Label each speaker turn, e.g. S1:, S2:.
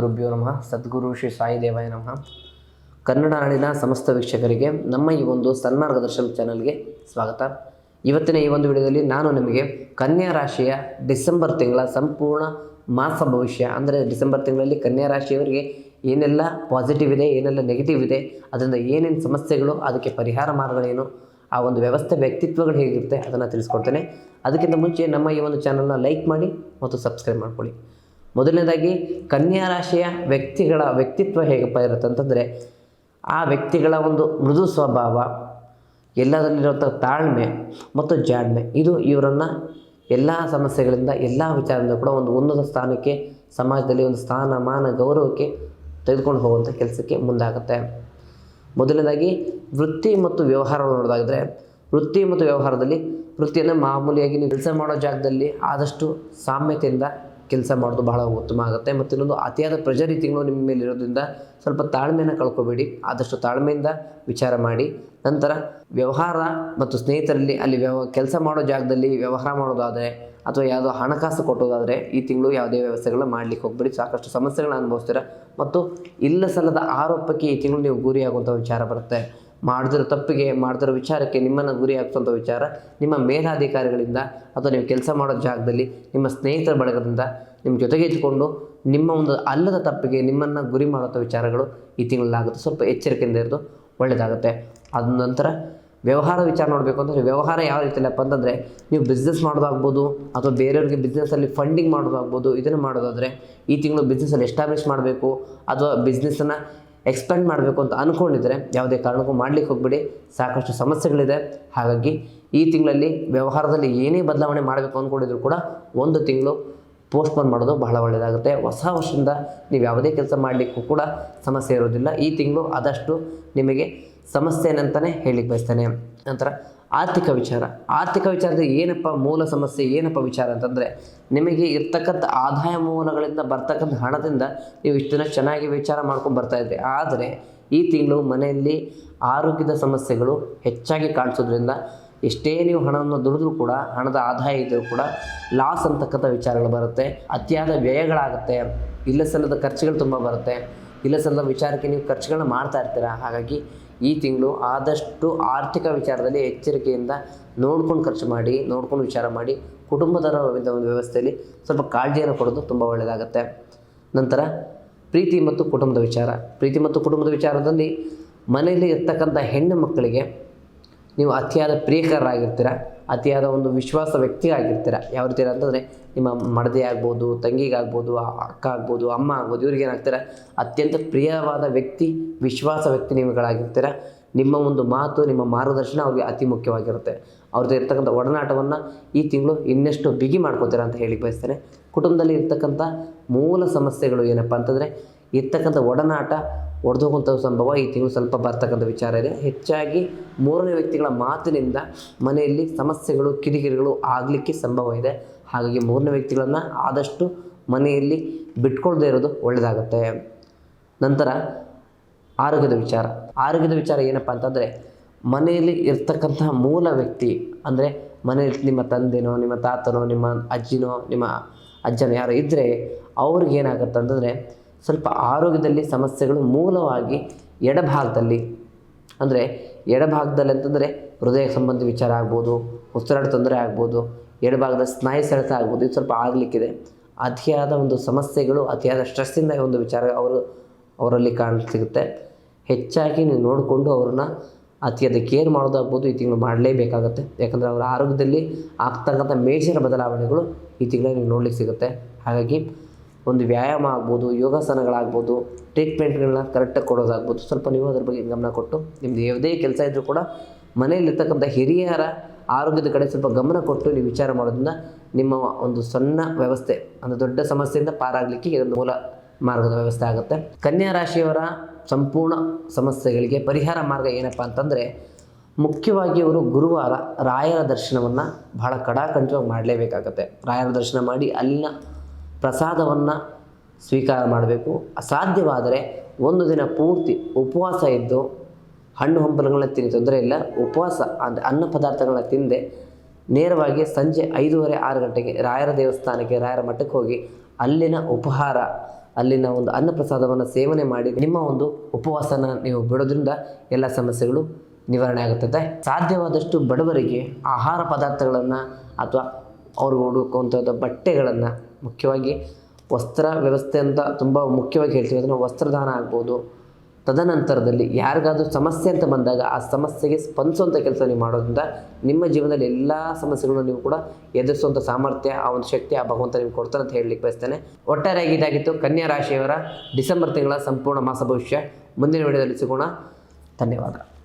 S1: ಗುರುಭ್ಯೋ ನಮಃ. ಸದ್ಗುರು ಶ್ರೀ ಸಾಯಿ ದೇವಾಯ ನಮಃ. ಕನ್ನಡ ನಾಡಿನ ಸಮಸ್ತ ವೀಕ್ಷಕರಿಗೆ ನಮ್ಮ ಈ ಒಂದು ಸನ್ಮಾರ್ಗದರ್ಶನ ಚಾನಲ್ಗೆ ಸ್ವಾಗತ. ಇವತ್ತಿನ ಈ ಒಂದು ವಿಡಿಯೋದಲ್ಲಿ ನಾನು ನಿಮಗೆ ಕನ್ಯಾ ರಾಶಿಯ ಡಿಸೆಂಬರ್ ತಿಂಗಳ ಸಂಪೂರ್ಣ ಮಾಸ ಭವಿಷ್ಯ, ಅಂದರೆ ಡಿಸೆಂಬರ್ ತಿಂಗಳಲ್ಲಿ ಕನ್ಯಾ ರಾಶಿಯವರಿಗೆ ಏನೆಲ್ಲ ಪಾಸಿಟಿವ್ ಇದೆ, ಏನೆಲ್ಲ ನೆಗೆಟಿವ್ ಇದೆ, ಅದರಿಂದ ಏನೇನು ಸಮಸ್ಯೆಗಳು, ಅದಕ್ಕೆ ಪರಿಹಾರ ಮಾರ್ಗಗಳೇನು, ಆ ಒಂದು ವ್ಯವಸ್ಥೆ ವ್ಯಕ್ತಿತ್ವಗಳು ಹೇಗಿರುತ್ತೆ ಅದನ್ನು ತಿಳಿಸ್ಕೊಡ್ತೇನೆ. ಅದಕ್ಕಿಂತ ಮುಂಚೆ ನಮ್ಮ ಈ ಒಂದು ಚಾನಲ್ನ ಲೈಕ್ ಮಾಡಿ ಮತ್ತು ಸಬ್ಸ್ಕ್ರೈಬ್ ಮಾಡ್ಕೊಳ್ಳಿ. ಮೊದಲನೇದಾಗಿ ಕನ್ಯಾ ರಾಶಿಯ ವ್ಯಕ್ತಿಗಳ ವ್ಯಕ್ತಿತ್ವ ಹೇಗಪ್ಪ ಇರುತ್ತೆ ಅಂತಂದರೆ, ಆ ವ್ಯಕ್ತಿಗಳ ಒಂದು ಮೃದು ಸ್ವಭಾವ, ಎಲ್ಲದರಲ್ಲಿರುವಂಥ ತಾಳ್ಮೆ ಮತ್ತು ಜಾಣ್ಮೆ, ಇದು ಇವರನ್ನು ಎಲ್ಲ ಸಮಸ್ಯೆಗಳಿಂದ, ಎಲ್ಲ ವಿಚಾರದಿಂದ ಕೂಡ ಒಂದು ಉನ್ನತ ಸ್ಥಾನಕ್ಕೆ, ಸಮಾಜದಲ್ಲಿ ಒಂದು ಸ್ಥಾನ ಮಾನ ಗೌರವಕ್ಕೆ ತೆಗೆದುಕೊಂಡು ಹೋಗುವಂಥ ಕೆಲಸಕ್ಕೆ ಮುಂದಾಗುತ್ತೆ. ಮೊದಲನೇದಾಗಿ ವೃತ್ತಿ ಮತ್ತು ವ್ಯವಹಾರಗಳು ನೋಡೋದಾದರೆ, ವೃತ್ತಿ ಮತ್ತು ವ್ಯವಹಾರದಲ್ಲಿ ವೃತ್ತಿಯನ್ನು ಮಾಮೂಲಿಯಾಗಿ ನೀವು ಕೆಲಸ ಮಾಡೋ ಜಾಗದಲ್ಲಿ ಆದಷ್ಟು ಸಾಮ್ಯತೆಯಿಂದ ಕೆಲಸ ಮಾಡೋದು ಬಹಳ ಉತ್ತಮ ಆಗುತ್ತೆ. ಮತ್ತು ಇನ್ನೊಂದು, ಅತಿಯಾದ ಪ್ರೆಷರ್ ಈ ತಿಂಗಳು ನಿಮ್ಮ ಮೇಲೆ ಇರೋದ್ರಿಂದ ಸ್ವಲ್ಪ ತಾಳ್ಮೆಯನ್ನು ಕಳ್ಕೊಬೇಡಿ, ಆದಷ್ಟು ತಾಳ್ಮೆಯಿಂದ ವಿಚಾರ ಮಾಡಿ. ನಂತರ ವ್ಯವಹಾರ ಮತ್ತು ಸ್ನೇಹಿತರಲ್ಲಿ ಅಲ್ಲಿ ಕೆಲಸ ಮಾಡೋ ಜಾಗದಲ್ಲಿ ವ್ಯವಹಾರ ಮಾಡೋದಾದರೆ ಅಥವಾ ಯಾವುದೋ ಹಣಕಾಸು ಕೊಟ್ಟೋದಾದರೆ ಈ ತಿಂಗಳು ಯಾವುದೇ ವ್ಯವಸ್ಥೆಗಳನ್ನ ಮಾಡಲಿಕ್ಕೆ ಹೋಗ್ಬೇಡಿ, ಸಾಕಷ್ಟು ಸಮಸ್ಯೆಗಳನ್ನ ಅನುಭವಿಸ್ತೀರ. ಮತ್ತು ಇಲ್ಲ ಸಲ್ಲದ ಆರೋಪಕ್ಕೆ ಈ ತಿಂಗಳು ನೀವು ಗುರಿಯಾಗುವಂಥ ವಿಚಾರ ಬರುತ್ತೆ. ಮಾಡಿದಿರೋ ತಪ್ಪಿಗೆ, ಮಾಡಿದಿರೋ ವಿಚಾರಕ್ಕೆ ನಿಮ್ಮನ್ನು ಗುರಿ ಹಾಕುವಂಥ ವಿಚಾರ ನಿಮ್ಮ ಮೇಲಾಧಿಕಾರಿಗಳಿಂದ ಅಥವಾ ನೀವು ಕೆಲಸ ಮಾಡೋ ಜಾಗದಲ್ಲಿ ನಿಮ್ಮ ಸ್ನೇಹಿತರ ಬಳಗದಿಂದ ನಿಮ್ಮ ಜೊತೆಗೆ ಇದ್ದುಕೊಂಡು ನಿಮ್ಮ ಒಂದು ಅಲ್ಲದ ತಪ್ಪಿಗೆ ನಿಮ್ಮನ್ನು ಗುರಿ ಮಾಡುವಂಥ ವಿಚಾರಗಳು ಈ ತಿಂಗಳಲ್ಲಾಗುತ್ತೆ. ಸ್ವಲ್ಪ ಎಚ್ಚರಿಕೆಯಿಂದ ಇರೋದು ಒಳ್ಳೆಯದಾಗುತ್ತೆ. ಅದ ನಂತರ ವ್ಯವಹಾರ ವಿಚಾರ ನೋಡಬೇಕು ಅಂತಂದರೆ, ವ್ಯವಹಾರ ಯಾವ ರೀತಿಯಲ್ಲಪ್ಪ ಅಂತಂದರೆ, ನೀವು ಬಿಸ್ನೆಸ್ ಮಾಡೋದಾಗ್ಬೋದು ಅಥವಾ ಬೇರೆಯವ್ರಿಗೆ ಬಿಸ್ನೆಸ್ಸಲ್ಲಿ ಫಂಡಿಂಗ್ ಮಾಡೋದಾಗ್ಬೋದು. ಇದನ್ನು ಮಾಡೋದಾದರೆ ಈ ತಿಂಗಳು ಬಿಸ್ನೆಸ್ಸಲ್ಲಿ ಎಸ್ಟಾಬ್ಲಿಷ್ ಮಾಡಬೇಕು ಅಥವಾ ಬಿಸ್ನೆಸ್ಸನ್ನು ಎಕ್ಸ್ಪೆಂಡ್ ಮಾಡಬೇಕು ಅಂತ ಅಂದ್ಕೊಂಡಿದ್ರೆ ಯಾವುದೇ ಕಾರಣಕ್ಕೂ ಮಾಡಲಿಕ್ಕೆ ಹೋಗ್ಬಿಡಿ, ಸಾಕಷ್ಟು ಸಮಸ್ಯೆಗಳಿದೆ. ಹಾಗಾಗಿ ಈ ತಿಂಗಳಲ್ಲಿ ವ್ಯವಹಾರದಲ್ಲಿ ಏನೇ ಬದಲಾವಣೆ ಮಾಡಬೇಕು ಅಂದ್ಕೊಂಡಿದ್ರು ಕೂಡ ಒಂದು ತಿಂಗಳು ಪೋಸ್ಟ್ಪೋನ್ ಮಾಡೋದು ಬಹಳ ಒಳ್ಳೆಯದಾಗುತ್ತೆ. ಹೊಸ ವರ್ಷದಿಂದ ನೀವು ಯಾವುದೇ ಕೆಲಸ ಮಾಡಲಿಕ್ಕೂ ಕೂಡ ಸಮಸ್ಯೆ ಇರೋದಿಲ್ಲ. ಈ ತಿಂಗಳು ಆದಷ್ಟು ನಿಮಗೆ ಸಮಸ್ಯೆ ಅಂತಲೇ ಹೇಳಿಕ್ಕೆ ಬಯಸ್ತೇನೆ. ನಂತರ ಆರ್ಥಿಕ ವಿಚಾರದಲ್ಲಿ ಏನಪ್ಪ ಮೂಲ ಸಮಸ್ಯೆ, ಏನಪ್ಪ ವಿಚಾರ ಅಂತಂದರೆ, ನಿಮಗೆ ಇರ್ತಕ್ಕಂಥ ಆದಾಯ ಮೂಲಗಳಿಂದ ಬರ್ತಕ್ಕಂಥ ಹಣದಿಂದ ನೀವು ಇಷ್ಟು ದಿನ ಚೆನ್ನಾಗಿ ವಿಚಾರ ಮಾಡ್ಕೊಂಡು ಬರ್ತಾಯಿದ್ರಿ. ಆದರೆ ಈ ತಿಂಗಳು ಮನೆಯಲ್ಲಿ ಆರೋಗ್ಯದ ಸಮಸ್ಯೆಗಳು ಹೆಚ್ಚಾಗಿ ಕಾಣಿಸೋದ್ರಿಂದ ಎಷ್ಟೇ ನೀವು ಹಣವನ್ನು ದುಡಿದ್ರೂ ಕೂಡ, ಹಣದ ಆದಾಯ ಇದ್ದರೂ ಕೂಡ ಲಾಸ್ ಅಂತಕ್ಕಂಥ ವಿಚಾರಗಳು ಬರುತ್ತೆ. ಅತಿಯಾದ ವ್ಯಯಗಳಾಗುತ್ತೆ, ಇಲ್ಲ ಸಲ್ಲದ ಖರ್ಚುಗಳು ತುಂಬ ಬರುತ್ತೆ, ಇಲ್ಲ ಸಲ್ಲದ ವಿಚಾರಕ್ಕೆ ನೀವು ಖರ್ಚುಗಳನ್ನ ಮಾಡ್ತಾ ಇರ್ತೀರ. ಹಾಗಾಗಿ ಈ ತಿಂಗಳು ಆದಷ್ಟು ಆರ್ಥಿಕ ವಿಚಾರದಲ್ಲಿ ಎಚ್ಚರಿಕೆಯಿಂದ ನೋಡ್ಕೊಂಡು ಖರ್ಚು ಮಾಡಿ, ನೋಡ್ಕೊಂಡು ವಿಚಾರ ಮಾಡಿ, ಕುಟುಂಬದವರ ಒಂದು ವ್ಯವಸ್ಥೆಯಲ್ಲಿ ಸ್ವಲ್ಪ ಕಾಳಜಿಯನ್ನು ಕೊಡೋದು ತುಂಬ ಒಳ್ಳೆಯದಾಗುತ್ತೆ. ನಂತರ ಪ್ರೀತಿ ಮತ್ತು ಕುಟುಂಬದ ವಿಚಾರದಲ್ಲಿ ಮನೆಯಲ್ಲಿ ಇರ್ತಕ್ಕಂಥ ಹೆಣ್ಣು ಮಕ್ಕಳಿಗೆ ನೀವು ಅತಿಯಾದ ಪ್ರಿಯಕರಾಗಿರ್ತೀರ, ಅತಿಯಾದ ಒಂದು ವಿಶ್ವಾಸ ವ್ಯಕ್ತಿ ಆಗಿರ್ತೀರ. ಯಾವ ರೀತಿ ಅಂತಂದರೆ, ನಿಮ್ಮ ಮಡದಿ ಆಗ್ಬೋದು, ತಂಗಿಗಾಗ್ಬೋದು, ಅಕ್ಕ ಆಗ್ಬೋದು, ಅಮ್ಮ ಆಗ್ಬೋದು, ಇವ್ರಿಗೇನಾಗ್ತೀರ ಅತ್ಯಂತ ಪ್ರಿಯವಾದ ವ್ಯಕ್ತಿ, ವಿಶ್ವಾಸ ವ್ಯಕ್ತಿ ನೀವುಗಳಾಗಿರ್ತೀರ. ನಿಮ್ಮ ಒಂದು ಮಾತು, ನಿಮ್ಮ ಮಾರ್ಗದರ್ಶನ ಅವ್ರಿಗೆ ಅತಿ ಮುಖ್ಯವಾಗಿರುತ್ತೆ. ಅವ್ರದ್ದು ಇರ್ತಕ್ಕಂಥ ಒಡನಾಟವನ್ನು ಈ ತಿಂಗಳು ಇನ್ನಷ್ಟು ಬಿಗಿ ಮಾಡ್ಕೋತೀರ ಅಂತ ಹೇಳಿ ಬಯಸ್ತೇನೆ. ಕುಟುಂಬದಲ್ಲಿ ಇರ್ತಕ್ಕಂಥ ಮೂಲ ಸಮಸ್ಯೆಗಳು ಏನಪ್ಪ ಅಂತಂದರೆ, ಇರ್ತಕ್ಕಂಥ ಒಡನಾಟ ಒಡೆದೋಗುವಂಥ ಸಂಭವ ಈ ತಿಂಗಳು ಸ್ವಲ್ಪ ಬರ್ತಕ್ಕಂಥ ವಿಚಾರ ಇದೆ. ಹೆಚ್ಚಾಗಿ ಮೂರನೇ ವ್ಯಕ್ತಿಗಳ ಮಾತಿನಿಂದ ಮನೆಯಲ್ಲಿ ಸಮಸ್ಯೆಗಳು, ಕಿರಿಕಿರಿಗಳು ಆಗಲಿಕ್ಕೆ ಸಂಭವ ಇದೆ. ಹಾಗಾಗಿ ಮೂರನೇ ವ್ಯಕ್ತಿಗಳನ್ನು ಆದಷ್ಟು ಮನೆಯಲ್ಲಿ ಬಿಟ್ಕೊಳ್ದೇ ಇರೋದು ಒಳ್ಳೆಯದಾಗುತ್ತೆ. ನಂತರ ಆರೋಗ್ಯದ ವಿಚಾರ ಏನಪ್ಪ ಅಂತಂದರೆ, ಮನೆಯಲ್ಲಿ ಇರ್ತಕ್ಕಂತಹ ಮೂಲ ವ್ಯಕ್ತಿ, ಅಂದರೆ ಮನೆಯಲ್ಲಿ ನಿಮ್ಮ ತಂದೆನೋ, ನಿಮ್ಮ ತಾತನೋ, ನಿಮ್ಮ ಅಜ್ಜಿನೋ, ನಿಮ್ಮ ಅಜ್ಜನೋ ಯಾರೋ ಇದ್ದರೆ ಅವ್ರಿಗೇನಾಗುತ್ತೆ ಅಂತಂದರೆ, ಸ್ವಲ್ಪ ಆರೋಗ್ಯದಲ್ಲಿ ಸಮಸ್ಯೆಗಳು ಮೂಲವಾಗಿ ಎಡಭಾಗದಲ್ಲಿ ಅಂತಂದರೆ ಹೃದಯ ಸಂಬಂಧಿ ವಿಚಾರ ಆಗ್ಬೋದು, ಉಸಿರಾಟ ತೊಂದರೆ ಆಗ್ಬೋದು, ಎಡಭಾಗದ ಸ್ನಾಯು ಸೆಳೆತ ಆಗ್ಬೋದು, ಇದು ಸ್ವಲ್ಪ ಆಗಲಿಕ್ಕಿದೆ. ಅತಿಯಾದ ಒಂದು ಸಮಸ್ಯೆಗಳು, ಅತಿಯಾದ ಸ್ಟ್ರೆಸ್ಸಿಂದ ಒಂದು ವಿಚಾರ ಅವರಲ್ಲಿ ಕಾಣಸಿಗುತ್ತೆ. ಹೆಚ್ಚಾಗಿ ನೀವು ನೋಡಿಕೊಂಡು ಅವ್ರನ್ನ ಅತಿಯಾದ ಕೇರ್ ಮಾಡೋದಾಗ್ಬೋದು ಈ ತಿಂಗಳು ಮಾಡಲೇಬೇಕಾಗತ್ತೆ. ಯಾಕಂದರೆ ಅವರ ಆರೋಗ್ಯದಲ್ಲಿ ಆಗ್ತಕ್ಕಂಥ ಮೇಜರ್ ಬದಲಾವಣೆಗಳು ಈ ತಿಂಗಳಲ್ಲಿ ನೀವು ನೋಡಲಿಕ್ಕೆ ಸಿಗುತ್ತೆ. ಹಾಗಾಗಿ ಒಂದು ವ್ಯಾಯಾಮ ಆಗ್ಬೋದು, ಯೋಗಾಸನಗಳಾಗ್ಬೋದು, ಟ್ರೀಟ್ಮೆಂಟ್ಗಳನ್ನ ಕರೆಕ್ಟಾಗಿ ಕೊಡೋದಾಗ್ಬೋದು, ಸ್ವಲ್ಪ ನೀವು ಅದ್ರ ಬಗ್ಗೆ ಗಮನ ಕೊಟ್ಟು ನಿಮ್ಮದು ಯಾವುದೇ ಕೆಲಸ ಇದ್ದರೂ ಕೂಡ ಮನೆಯಲ್ಲಿರ್ತಕ್ಕಂಥ ಹಿರಿಯರ ಆರೋಗ್ಯದ ಕಡೆ ಸ್ವಲ್ಪ ಗಮನ ಕೊಟ್ಟು ನೀವು ವಿಚಾರ ಮಾಡೋದ್ರಿಂದ ನಿಮ್ಮ ಒಂದು ಸಣ್ಣ ವ್ಯವಸ್ಥೆ, ಒಂದು ದೊಡ್ಡ ಸಮಸ್ಯೆಯಿಂದ ಪಾರಾಗಲಿಕ್ಕೆ ಇದೊಂದು ಮೂಲ ಮಾರ್ಗದ ವ್ಯವಸ್ಥೆ ಆಗುತ್ತೆ. ಕನ್ಯಾ ರಾಶಿಯವರ ಸಂಪೂರ್ಣ ಸಮಸ್ಯೆಗಳಿಗೆ ಪರಿಹಾರ ಮಾರ್ಗ ಏನಪ್ಪ ಅಂತಂದರೆ, ಮುಖ್ಯವಾಗಿ ಅವರು ಗುರುವಾರ ರಾಯರ ದರ್ಶನವನ್ನು ಬಹಳ ಕಡಾಖಂಡಿತವಾಗಿ ಮಾಡಲೇಬೇಕಾಗತ್ತೆ. ರಾಯರ ದರ್ಶನ ಮಾಡಿ ಅಲ್ಲಿನ ಪ್ರಸಾದವನ್ನು ಸ್ವೀಕಾರ ಮಾಡಬೇಕು. ಅಸಾಧ್ಯವಾದರೆ ಒಂದು ದಿನ ಪೂರ್ತಿ ಉಪವಾಸ ಇದ್ದು ಹಣ್ಣು ಹಂಪಲುಗಳನ್ನ ತಿನ್ನಿ, ತೊಂದರೆ ಇಲ್ಲ. ಉಪವಾಸ ಅಂದರೆ ಅನ್ನ ಪದಾರ್ಥಗಳನ್ನ ತಿಂದೆ ನೇರವಾಗಿ ಸಂಜೆ 5:30-6 ಗಂಟೆಗೆ ರಾಯರ ದೇವಸ್ಥಾನಕ್ಕೆ, ರಾಯರ ಮಠಕ್ಕೆ ಹೋಗಿ ಅಲ್ಲಿನ ಉಪಹಾರ ಅಲ್ಲಿನ ಒಂದು ಅನ್ನಪ್ರಸಾದವನ್ನು ಸೇವನೆ ಮಾಡಿ ನಿಮ್ಮ ಒಂದು ಉಪವಾಸನ ನೀವು ಬಿಡೋದ್ರಿಂದ ಎಲ್ಲ ಸಮಸ್ಯೆಗಳು ನಿವಾರಣೆ ಆಗುತ್ತದೆ. ಸಾಧ್ಯವಾದಷ್ಟು ಬಡವರಿಗೆ ಆಹಾರ ಪದಾರ್ಥಗಳನ್ನು ಅಥವಾ ಅವರು ಹುಡುಕುವಂಥದ್ದು ಬಟ್ಟೆಗಳನ್ನು, ಮುಖ್ಯವಾಗಿ ವಸ್ತ್ರ ವ್ಯವಸ್ಥೆ ಅಂತ ತುಂಬ ಮುಖ್ಯವಾಗಿ ಹೇಳ್ತೀವಿ, ಅದನ್ನು ವಸ್ತ್ರದಾನ ಆಗ್ಬೋದು. ತದನಂತರದಲ್ಲಿ ಯಾರಿಗಾದ್ರೂ ಸಮಸ್ಯೆ ಅಂತ ಬಂದಾಗ ಆ ಸಮಸ್ಯೆಗೆ ಸ್ಪಂದಿಸುವಂಥ ಕೆಲಸ ನೀವು ಮಾಡೋದ್ರಿಂದ ನಿಮ್ಮ ಜೀವನದಲ್ಲಿ ಎಲ್ಲ ಸಮಸ್ಯೆಗಳನ್ನು ನೀವು ಕೂಡ ಎದುರಿಸುವಂಥ ಸಾಮರ್ಥ್ಯ, ಆ ಒಂದು ಶಕ್ತಿ ಆ ಭಗವಂತ ನಿಮ್ಗೆ ಕೊಡ್ತಾನೆ ಅಂತ ಹೇಳಲಿಕ್ಕೆ ಬಯಸ್ತೇನೆ. ಒಟ್ಟಾರೆಯಾಗಿ ಇದಾಗಿತ್ತು ಕನ್ಯಾ ರಾಶಿಯವರ ಡಿಸೆಂಬರ್ ತಿಂಗಳ ಸಂಪೂರ್ಣ ಮಾಸ ಭವಿಷ್ಯ. ಮುಂದಿನ ವಿಡಿಯೋದಲ್ಲಿ ಸಿಗೋಣ. ಧನ್ಯವಾದ.